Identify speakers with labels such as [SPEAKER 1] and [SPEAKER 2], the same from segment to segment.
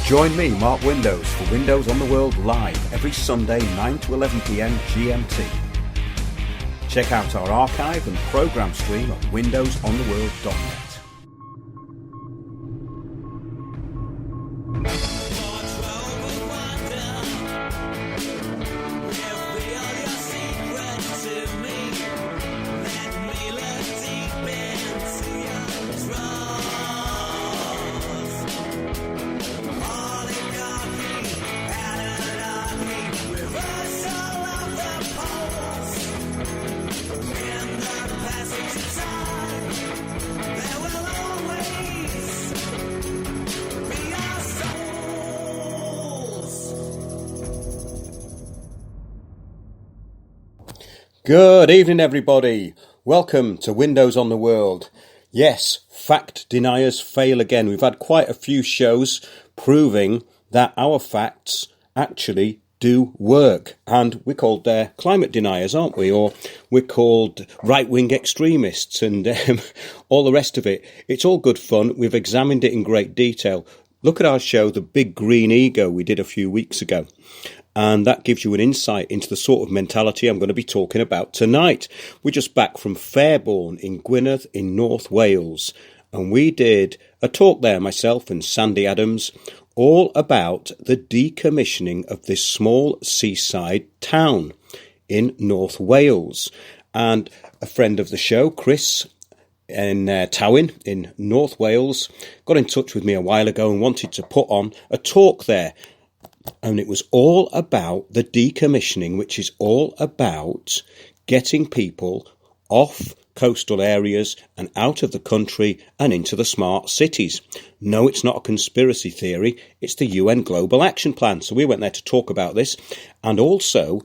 [SPEAKER 1] Join me, Mark Windows, for Windows on the World live every Sunday 9 to 11 PM GMT. Check out our archive and programme stream at windowsontheworld.net. Good evening, everybody. Welcome to Windows on the World. Yes, fact deniers fail again. We've had quite a few shows proving that our facts actually do work. And we're called climate deniers, aren't we? Or we're called right-wing extremists and all the rest of it. It's all good fun. We've examined it in great detail. Look at our show, The Big Green Ego, we did a few weeks ago. And that gives you an insight into the sort of mentality I'm going to be talking about tonight. We're just back from Fairborn in Gwynedd in North Wales. And we did a talk there, myself and Sandy Adams, all about the decommissioning of this small seaside town in North Wales. And a friend of the show, Chris, in Tywyn in North Wales, got in touch with me a while ago and wanted to put on a talk there. And it was all about the decommissioning, which is all about getting people off coastal areas and out of the country and into the smart cities. No, it's not a conspiracy theory. It's the UN Global Action Plan. So we went there to talk about this. And also,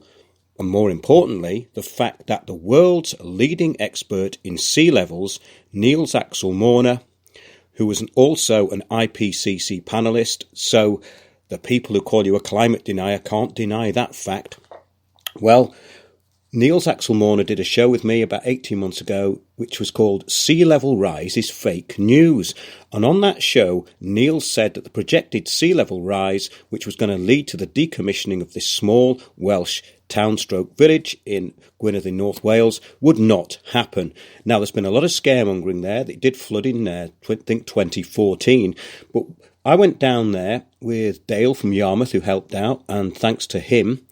[SPEAKER 1] and more importantly, the fact that the world's leading expert in sea levels, Niels Axel Morner, who was also an IPCC panellist, so the people who call you a climate denier can't deny that fact. Well, Niels Axel Morner did a show with me about 18 months ago, which was called Sea Level Rise is Fake News. And on that show, Niels said that the projected sea level rise, which was going to lead to the decommissioning of this small Welsh town-stroke village in Gwynedd in North Wales, would not happen. Now, there's been a lot of scaremongering there. It did flood in, I think, 2014. But I went down there with Dale from Yarmouth, who helped out, and thanks to him,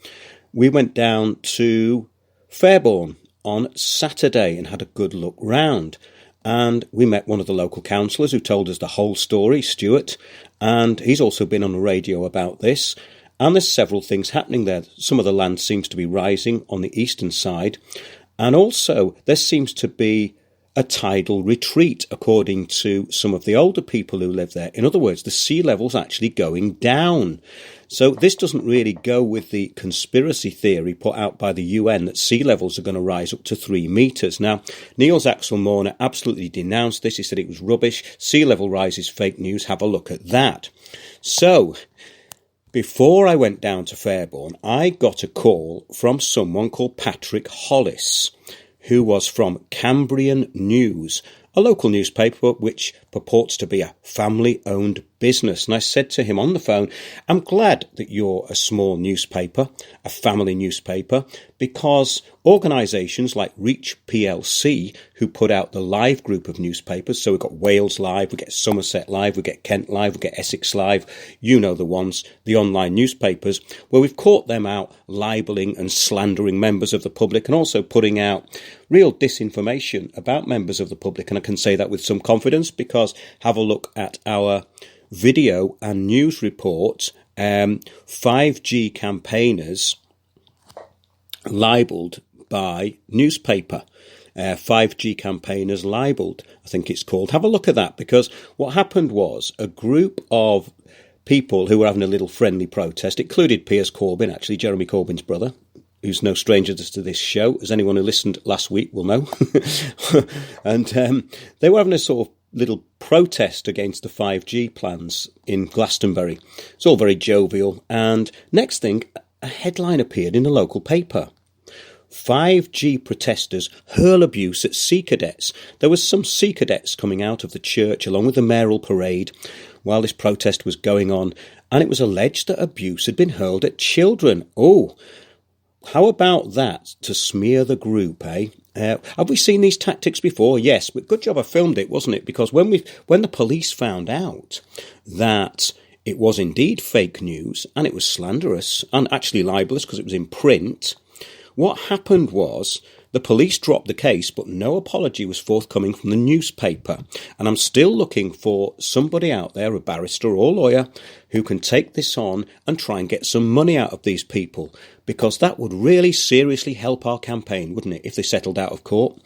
[SPEAKER 1] we went down to Fairborn on Saturday and had a good look round. And we met one of the local councillors who told us the whole story, Stuart, and he's also been on the radio about this. And there's several things happening there. Some of the land seems to be rising on the eastern side, and also there seems to be a tidal retreat, according to some of the older people who live there. In other words, the sea level's actually going down. So this doesn't really go with the conspiracy theory put out by the UN that sea levels are going to rise up to 3 metres. Now, Niels Axel Morner absolutely denounced this. He said it was rubbish. Sea level rise is fake news. Have a look at that. So, before I went down to Fairborn, I got a call from someone called Patrick Hollis, who was from Cambrian News, a local newspaper which purports to be a family-owned business. And I said to him on the phone, I'm glad that you're a small newspaper, a family newspaper, because organisations like Reach PLC, who put out the Live group of newspapers, so we've got Wales Live, we get Somerset Live, we get Kent Live, we get Essex Live, you know the ones, the online newspapers, where we've caught them out libelling and slandering members of the public and also putting out real disinformation about members of the public. And I can say that with some confidence because have a look at our video and news report, 5G campaigners libelled by newspaper. 5G campaigners libelled, I think it's called. Have a look at that, because what happened was a group of people who were having a little friendly protest, included Piers Corbyn, actually Jeremy Corbyn's brother, who's no stranger to this show, as anyone who listened last week will know. And they were having a sort of little protest against the 5G plans in Glastonbury. It's all very jovial. And next thing, a headline appeared in the local paper. 5G protesters hurl abuse at sea cadets. There was some sea cadets coming out of the church along with the mayoral parade while this protest was going on, and it was alleged that abuse had been hurled at children. Oh, how about that to smear the group, eh? Have we seen these tactics before? Yes, but good job I filmed it, wasn't it? Because when the police found out that it was indeed fake news and it was slanderous and actually libelous because it was in print, what happened was the police dropped the case, but no apology was forthcoming from the newspaper. And I'm still looking for somebody out there, a barrister or lawyer, who can take this on and try and get some money out of these people, because that would really seriously help our campaign, wouldn't it, if they settled out of court?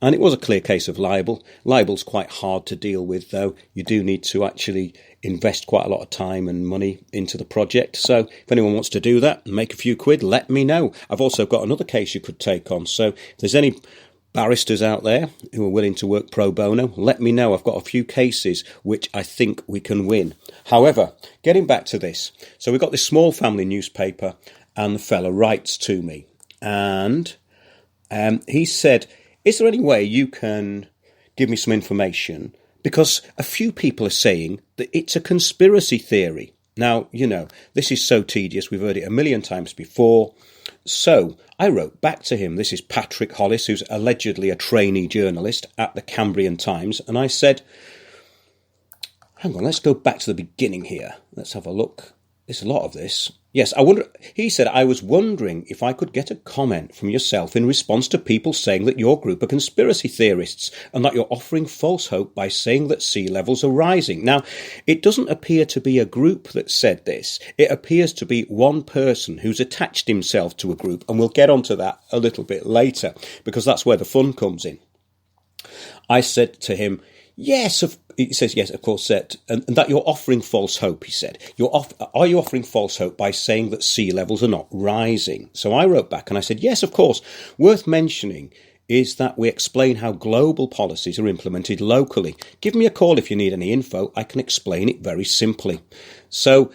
[SPEAKER 1] And it was a clear case of libel. Libel's quite hard to deal with, though. You do need to actually invest quite a lot of time and money into the project. So if anyone wants to do that and make a few quid, let me know. I've also got another case you could take on. So if there's any barristers out there who are willing to work pro bono, let me know. I've got a few cases which I think we can win. However, getting back to this. So we've got this small family newspaper, and the fella writes to me. And he said, is there any way you can give me some information? Because a few people are saying that it's a conspiracy theory. Now, you know, this is so tedious. We've heard it a million times before. So I wrote back to him. This is Patrick Hollis, who's allegedly a trainee journalist at the Cambrian Times. And I said, hang on, let's go back to the beginning here. Let's have a look. There's a lot of this. Yes, he said, I was wondering if I could get a comment from yourself in response to people saying that your group are conspiracy theorists and that you're offering false hope by saying that sea levels are rising. Now, it doesn't appear to be a group that said this. It appears to be one person who's attached himself to a group, and we'll get onto that a little bit later because that's where the fun comes in. I said to him, yes, he says, yes, of course, and that you're offering false hope, he said. Are you offering false hope by saying that sea levels are not rising? So I wrote back and I said, yes, of course. Worth mentioning is that we explain how global policies are implemented locally. Give me a call if you need any info. I can explain it very simply. So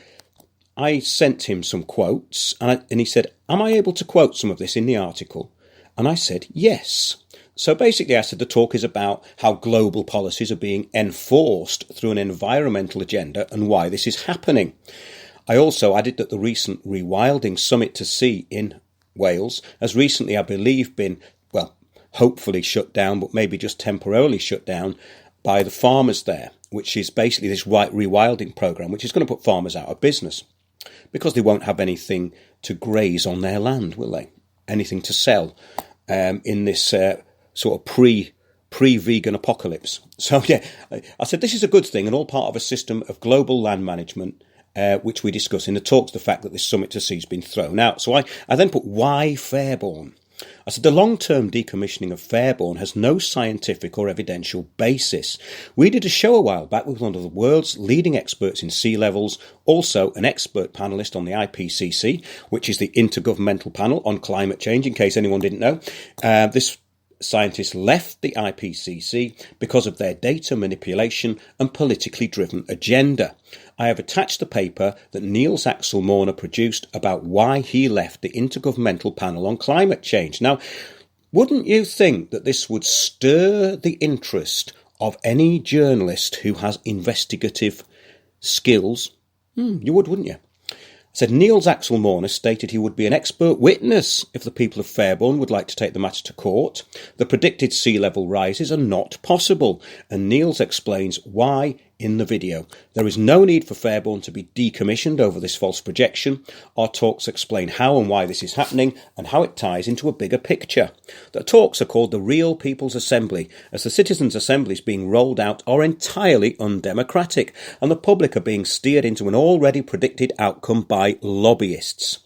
[SPEAKER 1] I sent him some quotes and he said, am I able to quote some of this in the article? And I said, yes. So basically I said the talk is about how global policies are being enforced through an environmental agenda and why this is happening. I also added that the recent rewilding summit to sea in Wales has recently, I believe, been, well, hopefully shut down, but maybe just temporarily shut down by the farmers there, which is basically this rewilding programme, which is going to put farmers out of business because they won't have anything to graze on their land, will they? Anything to sell in this sort of pre-vegan apocalypse. So, yeah, I said this is a good thing and all part of a system of global land management, which we discuss in the talks, the fact that this summit to sea has been thrown out. So I then put, why Fairborn? I said the long-term decommissioning of Fairborn has no scientific or evidential basis. We did a show a while back with one of the world's leading experts in sea levels, also an expert panellist on the IPCC, which is the Intergovernmental Panel on Climate Change, in case anyone didn't know. This scientists left the IPCC because of their data manipulation and politically driven agenda. I have attached the paper that Niels Axel Morner produced about why he left the Intergovernmental Panel on Climate Change. Now, wouldn't you think that this would stir the interest of any journalist who has investigative skills? You would, wouldn't you? Said Niels Axel Morner stated he would be an expert witness if the people of Fairborn would like to take the matter to court. The predicted sea level rises are not possible, and Niels explains why in the video. There is no need for Fairborn to be decommissioned over this false projection. Our talks explain how and why this is happening and how it ties into a bigger picture. The talks are called the Real People's Assembly, as the citizens' assemblies being rolled out are entirely undemocratic, and the public are being steered into an already predicted outcome by lobbyists.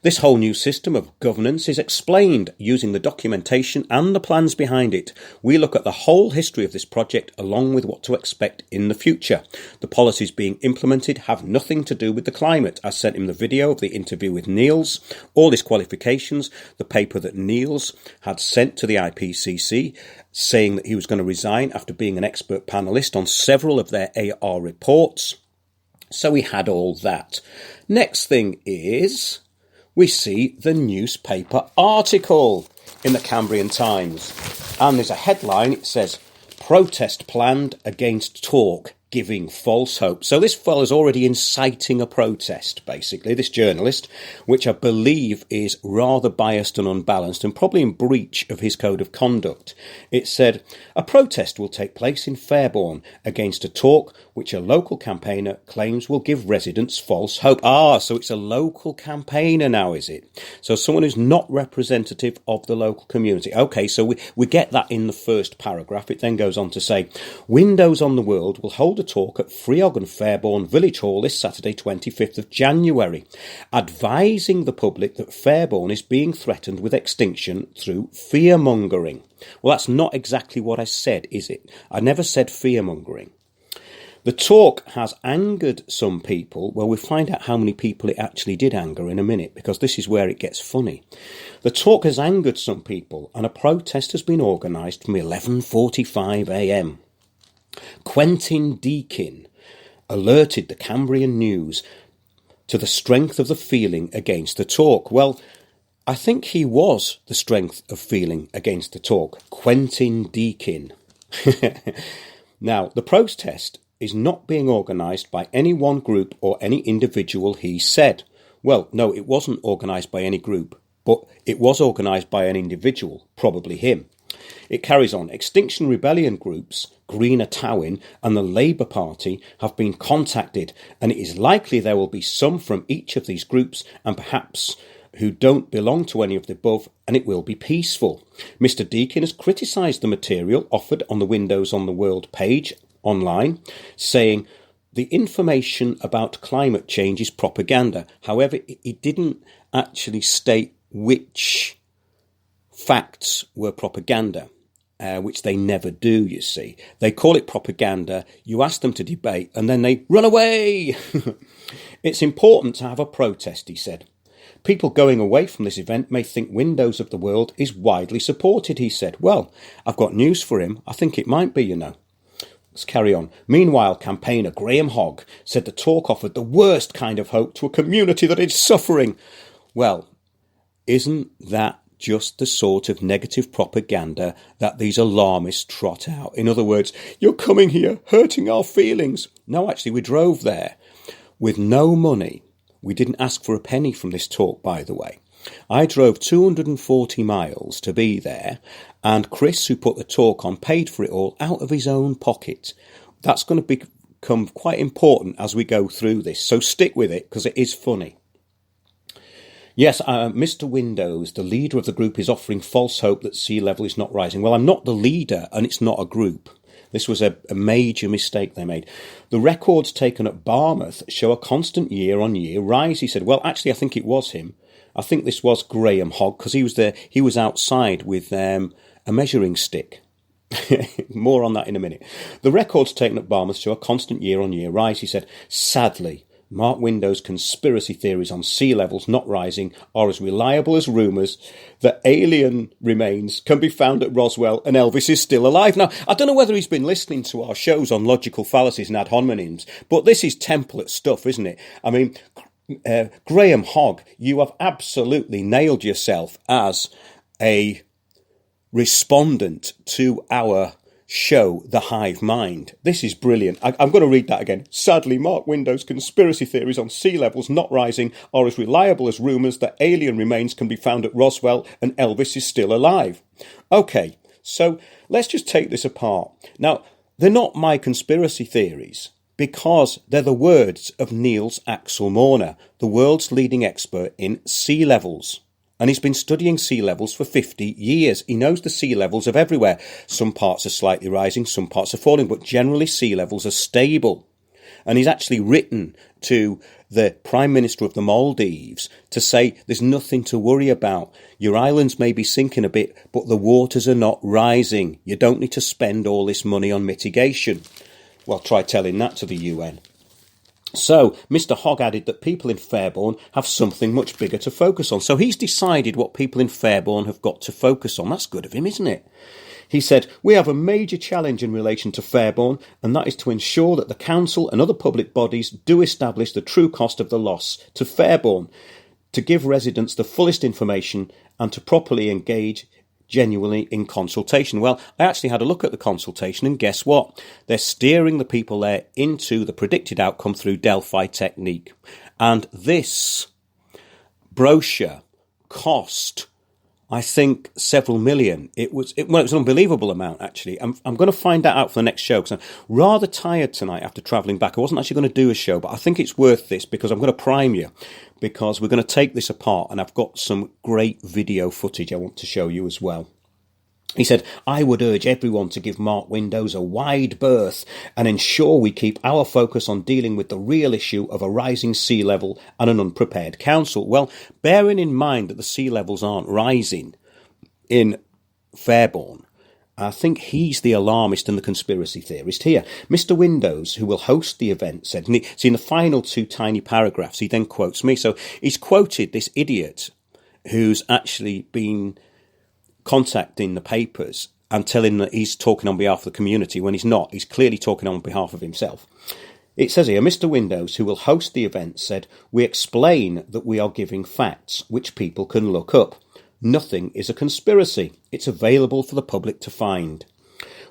[SPEAKER 1] This whole new system of governance is explained using the documentation and the plans behind it. We look at the whole history of this project along with what to expect in the future. The policies being implemented have nothing to do with the climate. I sent him the video of the interview with Niels, all his qualifications, the paper that Niels had sent to the IPCC saying that he was going to resign after being an expert panellist on several of their AR reports. So we had all that. Next thing is we see the newspaper article in the Cambrian Times. And there's a headline, it says, protest planned against talk, giving false hope. So this fella's already inciting a protest, basically, this journalist, which I believe is rather biased and unbalanced and probably in breach of his code of conduct. It said, a protest will take place in Fairborn against a talk which a local campaigner claims will give residents false hope. So it's a local campaigner now, is it? So someone who's not representative of the local community. Okay, so we get that in the first paragraph. It then goes on to say, Windows on the World will hold a talk at Freog and Fairborn Village Hall this Saturday, 25th of January, advising the public that Fairborn is being threatened with extinction through fear-mongering. Well, that's not exactly what I said, is it? I never said fear-mongering. The talk has angered some people. Well, we'll find out how many people it actually did anger in a minute, because this is where it gets funny. The talk has angered some people, and a protest has been organised from 11:45 a.m. Quentin Deakin alerted the Cambrian News to the strength of the feeling against the talk. Well, I think he was the strength of feeling against the talk. Quentin Deakin. Now, the protest is not being organised by any one group or any individual, he said. Well, no, it wasn't organised by any group, but it was organised by an individual, probably him. It carries on. Extinction Rebellion groups, Greener Towin and the Labour Party have been contacted, and it is likely there will be some from each of these groups and perhaps who don't belong to any of the above, and it will be peaceful. Mr. Deakin has criticised the material offered on the Windows on the World page online, saying the information about climate change is propaganda. However, he didn't actually state which facts were propaganda, which they never do, you see. They call it propaganda, you ask them to debate, and then they run away. It's important to have a protest, he said. People going away from this event may think Windows of the World is widely supported, he said. Well, I've got news for him. I think it might be, you know. Let's carry on. Meanwhile, campaigner Graham Hogg said the talk offered the worst kind of hope to a community that is suffering. Well, isn't that just the sort of negative propaganda that these alarmists trot out? In other words, you're coming here hurting our feelings. No, actually, we drove there with no money. We didn't ask for a penny from this talk, by the way. I drove 240 miles to be there, and Chris, who put the talk on, paid for it all out of his own pocket. That's going to become quite important as we go through this, so stick with it, because it is funny. Yes, Mr. Windows, the leader of the group, is offering false hope that sea level is not rising. Well, I'm not the leader, and it's not a group. This was a major mistake they made. The records taken at Barmouth show a constant year-on-year rise, he said. Well, actually, I think it was him. I think this was Graham Hogg, because he was there. He was outside with a measuring stick. More on that in a minute. The records taken at Barmouth show a constant year-on-year rise, he said. Sadly, Mark Windows' conspiracy theories on sea levels not rising are as reliable as rumours that alien remains can be found at Roswell and Elvis is still alive. Now, I don't know whether he's been listening to our shows on logical fallacies and ad hominems, but this is template stuff, isn't it? I mean, Graham Hogg, you have absolutely nailed yourself as a respondent to our show, The Hive Mind. This is brilliant. I'm going to read that again. Sadly, Mark Windows' conspiracy theories on sea levels not rising are as reliable as rumours that alien remains can be found at Roswell and Elvis is still alive. Okay, so let's just take this apart. Now, they're not my conspiracy theories, because they're the words of Niels Axel Morner, the world's leading expert in sea levels. And he's been studying sea levels for 50 years. He knows the sea levels of everywhere. Some parts are slightly rising, some parts are falling, but generally sea levels are stable. And he's actually written to the Prime Minister of the Maldives to say there's nothing to worry about. Your islands may be sinking a bit, but the waters are not rising. You don't need to spend all this money on mitigation. Well, try telling that to the UN. So, Mr. Hogg added that people in Fairborn have something much bigger to focus on. So he's decided what people in Fairborn have got to focus on. That's good of him, isn't it? He said, we have a major challenge in relation to Fairborn, and that is to ensure that the council and other public bodies do establish the true cost of the loss to Fairborn, to give residents the fullest information and to properly engage genuinely in consultation. Well, I actually had a look at the consultation, and guess what? They're steering the people there into the predicted outcome through Delphi technique. And this brochure cost, I think, several million. It was an unbelievable amount, actually. I'm going to find that out for the next show, because I'm rather tired tonight after travelling back. I wasn't actually going to do a show, but I think it's worth this, because I'm going to prime you, because we're going to take this apart, and I've got some great video footage I want to show you as well. He said, I would urge everyone to give Mark Windows a wide berth and ensure we keep our focus on dealing with the real issue of a rising sea level and an unprepared council. Well, bearing in mind that the sea levels aren't rising in Fairborn, I think he's the alarmist and the conspiracy theorist here. Mr. Windows, who will host the event, said, see, in the final two tiny paragraphs, he then quotes me. So he's quoted this idiot who's actually been contacting the papers and telling that he's talking on behalf of the community when he's not. He's clearly talking on behalf of himself. It says here, Mr. Windows, who will host the event, said, we explain that we are giving facts which people can look up. Nothing is a conspiracy. It's available for the public to find.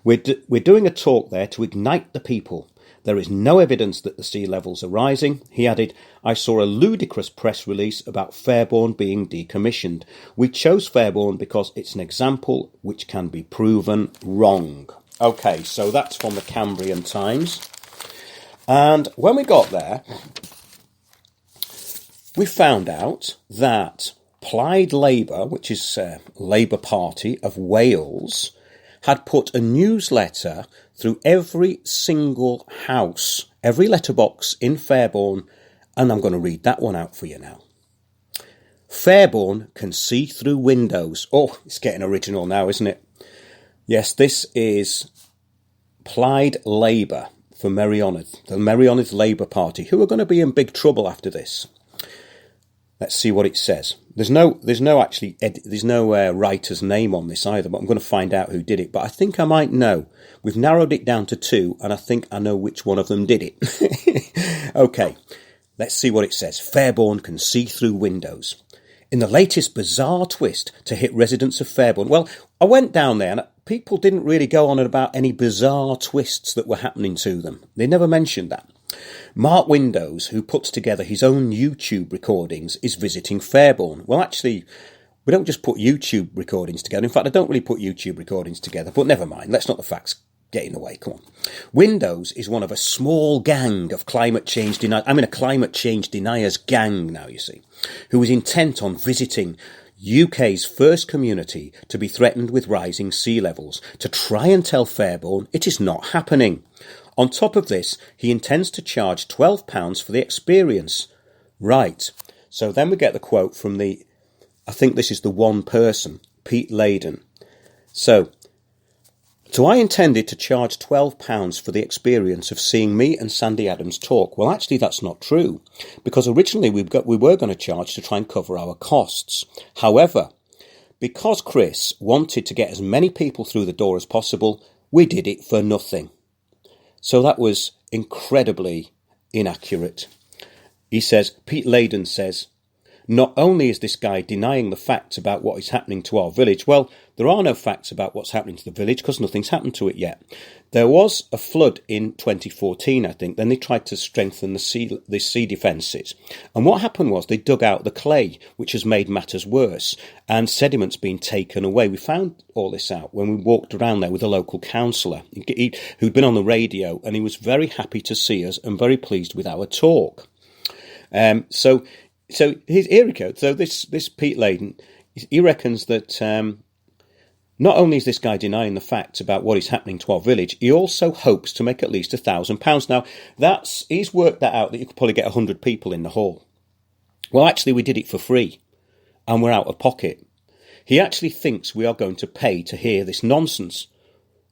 [SPEAKER 1] We're doing a talk there to ignite the people. There is no evidence that the sea levels are rising. He added, I saw a ludicrous press release about Fairborn being decommissioned. We chose Fairborn because it's an example which can be proven wrong. Okay, so that's from the Cambrian Times. And when we got there, we found out that Plaid Labour, which is Labour Party of Wales, had put a newsletter through every single house, every letterbox in Fairborn, and I'm going to read that one out for you now. Fairborn can see through windows. Oh, it's getting original now, isn't it? Yes, this is Plaid Labour for Meirionydd, the Meirionydd Labour Party, who are going to be in big trouble after this. Let's see what it says. There's no writer's name on this either, but I'm going to find out who did it. But I think I might know. We've narrowed it down to two, and I think I know which one of them did it. Okay, let's see what it says. Fairborn can see through windows. In the latest bizarre twist to hit residents of Fairborn. Well, I went down there, and people didn't really go on about any bizarre twists that were happening to them. They never mentioned that. Mark Windows, who puts together his own YouTube recordings, is visiting Fairborn. Well, actually, we don't just put YouTube recordings together. In fact, I don't really put YouTube recordings together, but never mind. Let's not the facts get in the way. Come on. Windows is one of a small gang of climate change deniers. I'm in a climate change deniers gang now, you see, who is intent on visiting UK's first community to be threatened with rising sea levels, to try and tell Fairborn it is not happening. On top of this, he intends to charge £12 for the experience. Right. So then we get the quote from I think this is the one person, Pete Leyden. So I intended to charge £12 for the experience of seeing me and Sandy Adams talk. Well, actually, that's not true, because originally we were going to charge to try and cover our costs. However, because Chris wanted to get as many people through the door as possible, we did it for nothing. So that was incredibly inaccurate. He says, Pete Leyden says, not only is this guy denying the facts about what is happening to our village, well, there are no facts about what's happening to the village because nothing's happened to it yet. There was a flood in 2014, I think. Then they tried to strengthen the sea defences. And what happened was they dug out the clay, which has made matters worse, and sediment's been taken away. We found all this out when we walked around there with a local councillor who'd been on the radio, and he was very happy to see us and very pleased with our talk. So here we go. So this Pete Leyden, he reckons that not only is this guy denying the facts about what is happening to our village, he also hopes to make at least £1,000. Now, he's worked that out that you could probably get 100 people in the hall. Well, actually, we did it for free, and we're out of pocket. He actually thinks we are going to pay to hear this nonsense.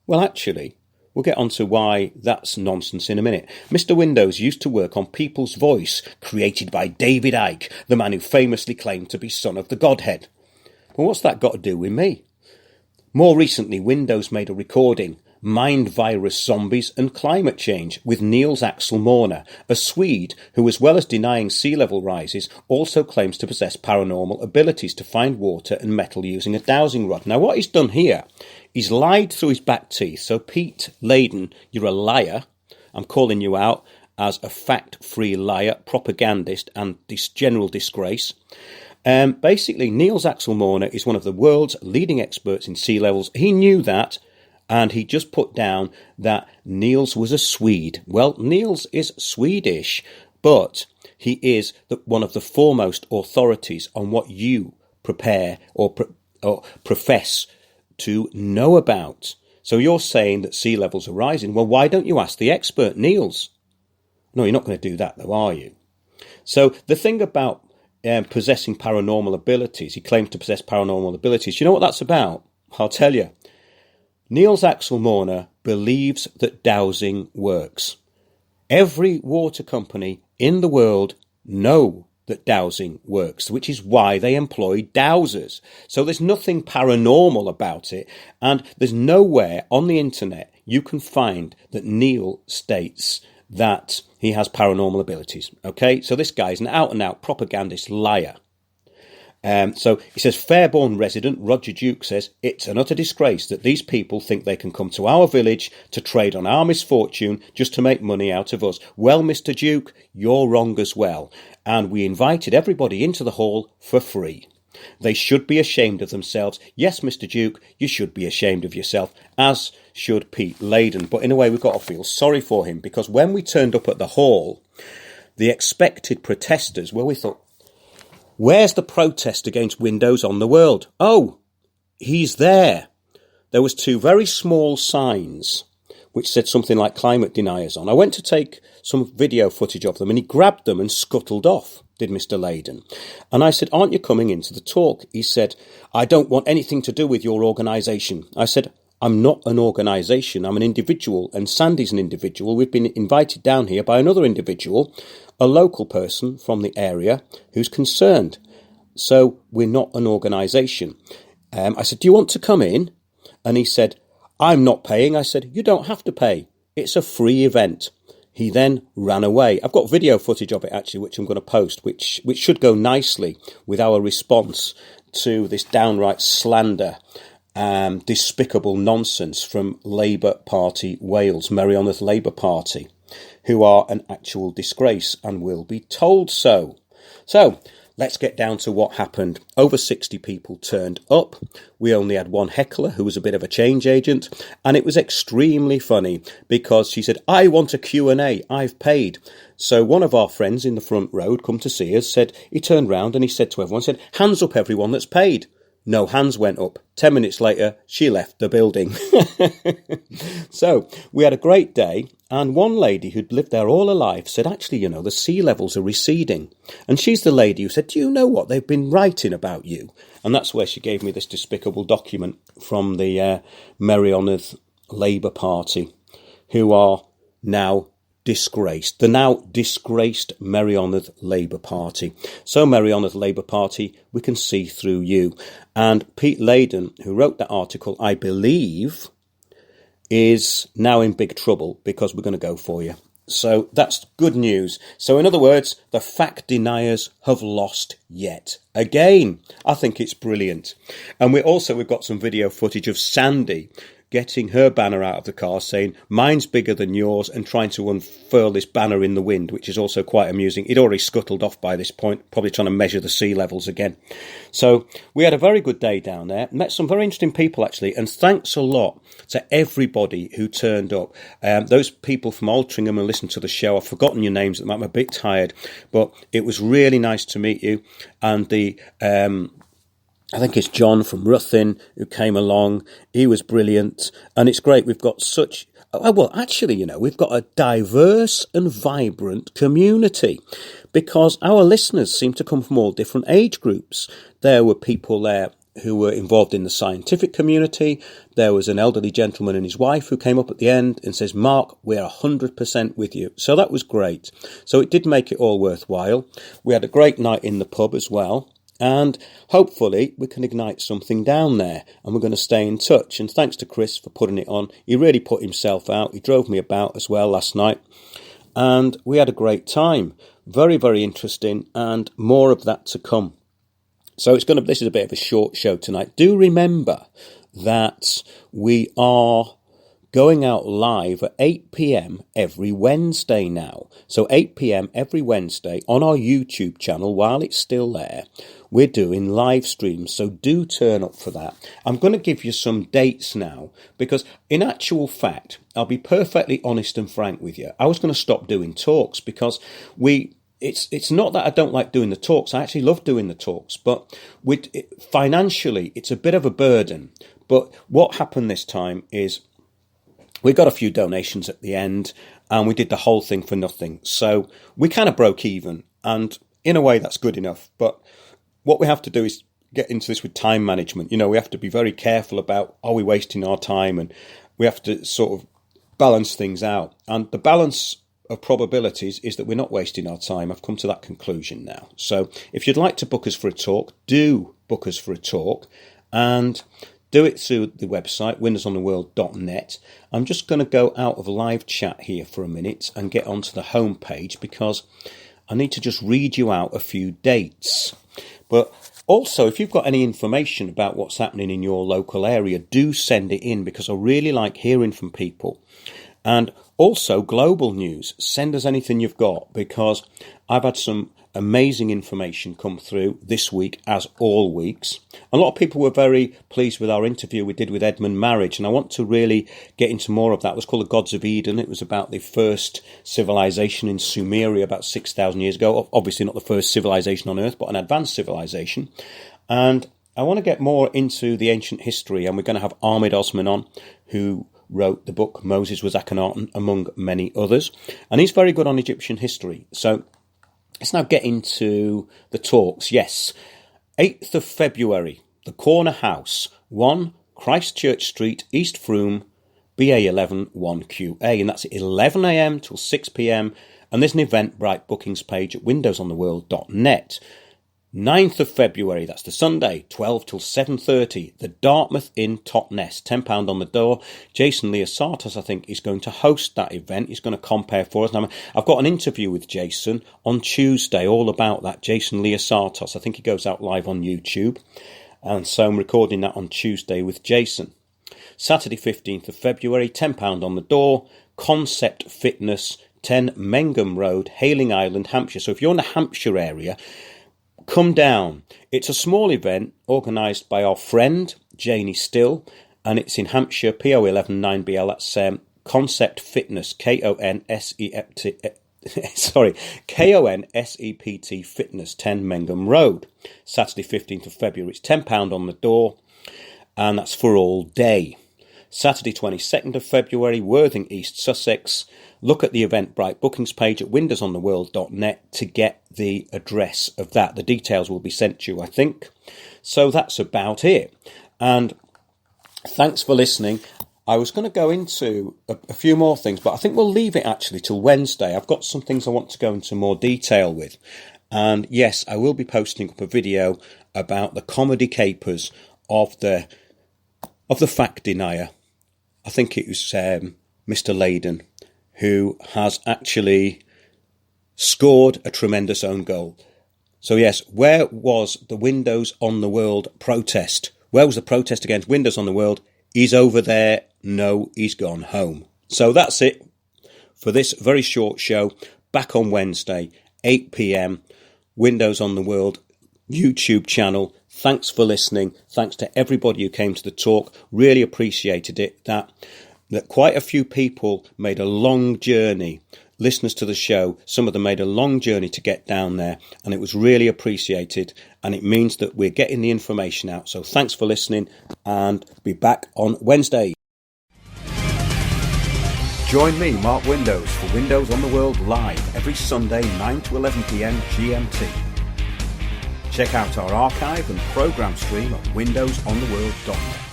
[SPEAKER 1] Well, actually, we'll get on to why that's nonsense in a minute. Mr. Windows used to work on People's Voice, created by David Icke, the man who famously claimed to be son of the Godhead. Well, what's that got to do with me? More recently, Windows made a recording mind virus zombies and climate change with Niels Axel Morner, a Swede who, as well as denying sea level rises, also claims to possess paranormal abilities to find water and metal using a dowsing rod. Now, what he's done here, he's lied through his back teeth. So, Pete Leyden, you're a liar. I'm calling you out as a fact-free liar, propagandist, and general disgrace. Basically, Niels Axel Morner is one of the world's leading experts in sea levels. He knew that, and he just put down that Niels was a Swede. Well, Niels is Swedish, but he is one of the foremost authorities on what you prepare or profess to know about. So you're saying that sea levels are rising. Well, why don't you ask the expert, Niels? No, you're not going to do that, though, are you? So the thing about possessing paranormal abilities, he claims to possess paranormal abilities. You know what that's about? I'll tell you. Niels Axel Morner believes that dowsing works. Every water company in the world know that dowsing works, which is why they employ dowsers. So there's nothing paranormal about it, and there's nowhere on the internet you can find that Neil states that he has paranormal abilities. Okay, so this guy's an out-and-out propagandist liar. So he says, Fairborn resident Roger Duke says, it's an utter disgrace that these people think they can come to our village to trade on our misfortune just to make money out of us. Well, Mr. Duke, you're wrong as well. And we invited everybody into the hall for free. They should be ashamed of themselves. Yes, Mr. Duke, you should be ashamed of yourself, as should Pete Leyden. But in a way, we've got to feel sorry for him, because when we turned up at the hall, the expected protesters, well, we thought, where's the protest against Windows on the World? Oh, he's there. There was two very small signs which said something like climate deniers on. I went to take some video footage of them, and he grabbed them and scuttled off, did Mr. Leyden. And I said, aren't you coming into the talk? He said, I don't want anything to do with your organisation. I said, I'm not an organisation, I'm an individual, and Sandy's an individual. We've been invited down here by another individual, a local person from the area who's concerned. So we're not an organisation. I said, do you want to come in? And he said, I'm not paying. I said, you don't have to pay. It's a free event. He then ran away. I've got video footage of it, actually, which I'm going to post, which should go nicely with our response to this downright slander, despicable nonsense from Labour Party Wales, Meirionnydd Labour Party, who are an actual disgrace and will be told so. So, let's get down to what happened. Over 60 people turned up. We only had one heckler who was a bit of a change agent, and it was extremely funny because she said, I want a Q&A, I've paid. So one of our friends in the front row had come to see us, said, he turned round and he said to everyone, said, hands up everyone that's paid. No hands went up. 10 minutes later, she left the building. So we had a great day. And one lady who'd lived there all her life said, actually, you know, the sea levels are receding. And she's the lady who said, do you know what they've been writing about you? And that's where she gave me this despicable document from the Meirionnydd Labour Party, who are now disgraced. The now disgraced Meirionnydd Labour Party. So Meirionnydd Labour Party, we can see through you. And Pete Leyden, who wrote that article, I believe, is now in big trouble because we're going to go for you. So that's good news. So in other words, the fact deniers have lost yet again. I think it's brilliant. And we've got some video footage of Sandy getting her banner out of the car, saying, mine's bigger than yours, and trying to unfurl this banner in the wind, which is also quite amusing. He'd already scuttled off by this point, probably trying to measure the sea levels again. So we had a very good day down there, met some very interesting people, actually, and thanks a lot to everybody who turned up. Those people from Altrincham and listened to the show, I've forgotten your names, I'm a bit tired, but it was really nice to meet you. And I think it's John from Ruthin who came along. He was brilliant. And it's great. We've got we've got a diverse and vibrant community because our listeners seem to come from all different age groups. There were people there who were involved in the scientific community. There was an elderly gentleman and his wife who came up at the end and says, Mark, we're 100% with you. So that was great. So it did make it all worthwhile. We had a great night in the pub as well. And hopefully we can ignite something down there, and we're going to stay in touch. And thanks to Chris for putting it on. He really put himself out. He drove me about as well last night, and we had a great time. Very, very interesting, and more of that to come. So this is a bit of a short show tonight. Do remember that we are going out live at 8 p.m. every Wednesday now. So 8 p.m. every Wednesday on our YouTube channel, while it's still there, we're doing live streams. So do turn up for that. I'm going to give you some dates now, because in actual fact, I'll be perfectly honest and frank with you. I was going to stop doing talks because it's not that I don't like doing the talks. I actually love doing the talks, but financially, it's a bit of a burden. But what happened this time is we got a few donations at the end, and we did the whole thing for nothing. So we kind of broke even, and in a way that's good enough. But what we have to do is get into this with time management. We have to be very careful about, are we wasting our time? And we have to sort of balance things out. And the balance of probabilities is that we're not wasting our time. I've come to that conclusion now. So if you'd like to book us for a talk, do book us for a talk, and do it through the website, windowsontheworld.net. I'm just going to go out of live chat here for a minute and get onto the home page, because I need to just read you out a few dates. But also, if you've got any information about what's happening in your local area, do send it in, because I really like hearing from people. And also, global news, send us anything you've got, because I've had some amazing information come through this week, as all weeks. A lot of people were very pleased with our interview we did with Edmund Marriage, and I want to really get into more of that. It was called The Gods of Eden. It was about the first civilization in Sumeria about 6,000 years ago. Obviously not the first civilization on Earth, but an advanced civilization. And I want to get more into the ancient history, and we're going to have Ahmed Osman on, who wrote the book Moses was Akhenaten, among many others. And he's very good on Egyptian history. So let's now get into the talks. Yes, 8th of February, the Corner House, 1 Christchurch Street, East Frome, BA11 1QA. And that's 11 a.m. till 6 p.m. And there's an Eventbrite bookings page at windowsontheworld.net. 9th of February, that's the Sunday, 12 till 7:30, the Dartmouth Inn Top Nest, £10 on the door. Jason Leosatos, I think, is going to host that event. He's going to compare for us. Now, I've got an interview with Jason on Tuesday all about that. Jason Leosatos, I think he goes out live on YouTube. And so I'm recording that on Tuesday with Jason. Saturday, 15th of February, £10 on the door, Concept Fitness, 10 Mengham Road, Hayling Island, Hampshire. So if you're in the Hampshire area, come down. It's a small event organised by our friend Janie Still, and it's in Hampshire, PO11 9BL. That's Concept Fitness, Konsept Fitness, 10 Mengham Road. Saturday, 15th of February. It's £10 on the door, and that's for all day. Saturday, 22nd of February, Worthing, East Sussex. Look at the Eventbrite bookings page at windowsontheworld.net to get the address of that. The details will be sent to you, I think. So that's about it. And thanks for listening. I was going to go into a few more things, but I think we'll leave it actually till Wednesday. I've got some things I want to go into more detail with. And yes, I will be posting up a video about the comedy capers of the fact denier. I think it was Mr. Layden, who has actually scored a tremendous own goal. So yes, where was the Windows on the World protest? Where was the protest against Windows on the World? He's over there. No, he's gone home. So that's it for this very short show. Back on Wednesday, 8 p.m, Windows on the World YouTube channel. Thanks for listening. Thanks to everybody who came to the talk. Really appreciated it. That quite a few people made a long journey. Listeners to the show, some of them made a long journey to get down there, and it was really appreciated, and it means that we're getting the information out. So thanks for listening, and be back on Wednesday. Join me, Mark Windows, for Windows on the World live every Sunday 9 to 11 p.m. GMT. Check out our archive and programme stream at windowsontheworld.net.